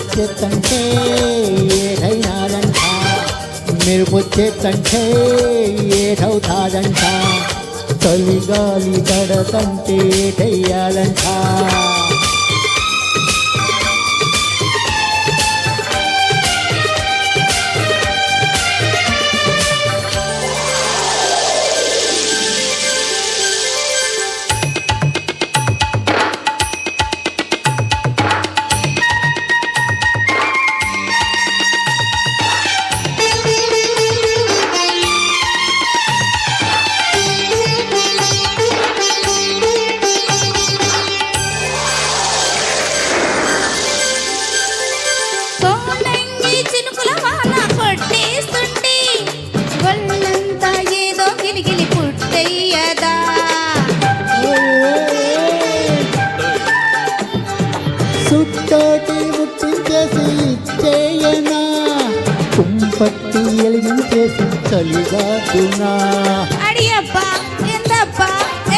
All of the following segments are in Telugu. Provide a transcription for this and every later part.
మెరుపొచ్చేతంటే ఏటైనాదంట, మెరుపొచ్చేతంటే ఏటవుతాదంట, చలిగాలి తడతంటే ఏటయ్యాలంట. సుట్టోటి ముట్టించేసి ఇచ్చేయనా, కుంపట్టి ఎలిగించేసి చలిగాదునా. అడియబ్బా ఎందబ్బా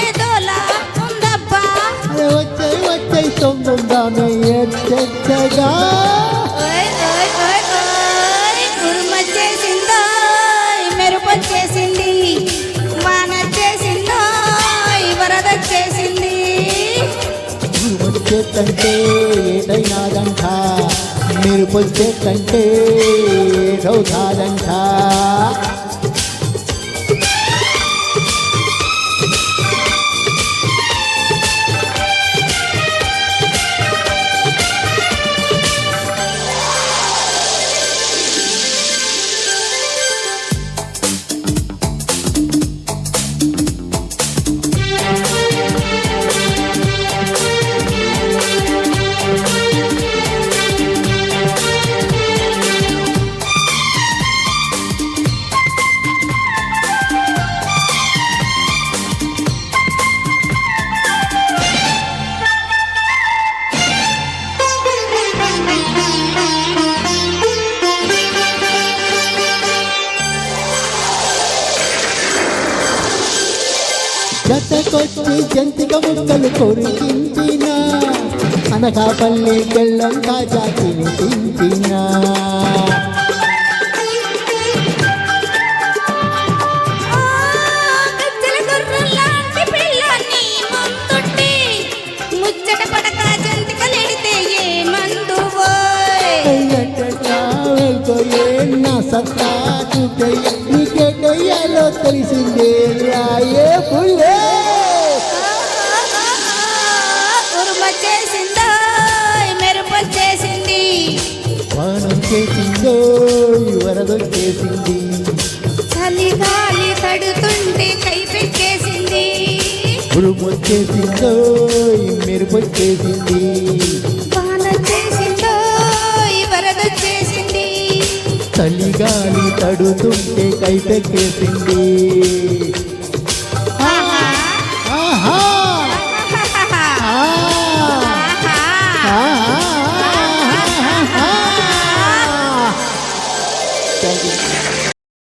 ఏదోలా ఉందబ్బా, వచ్చాయి వచ్చాయి తొంగుందామే ఎచ్చగా. ఉరుమొచ్చేసిందో మెరుపొచ్చేసింది, వానొచ్చేసిందో వరదొచ్చేసింది. మెరుపొచ్చేతంటే ఏటైనాదంట, మెరుపొచ్చేతంటే ఏటవుతాదంట. జతకొచ్చి జంతిక ముక్కలు కొరికించినా, అనకాపల్లి బెల్లం కాజా తినిపించినా. నా సత్తా చూపయ్య నీకేటయ్యాలో తెలిసిందే రాయే పుల్లే. ఉరుమొచ్చేసిందో మెరుపొచ్చేసింది, వానొచ్చేసిందో వరదొచ్చేసింది, చలిగాలి తడుతుంటే కై పెట్టేసింది. ఉరుమొచ్చేసిందో మెరుపొచ్చేసింది, వానొచ్చేసిందో వరదొచ్చేసింది. చలిగాలి తడుతుంటే కైపెక్కేసింది.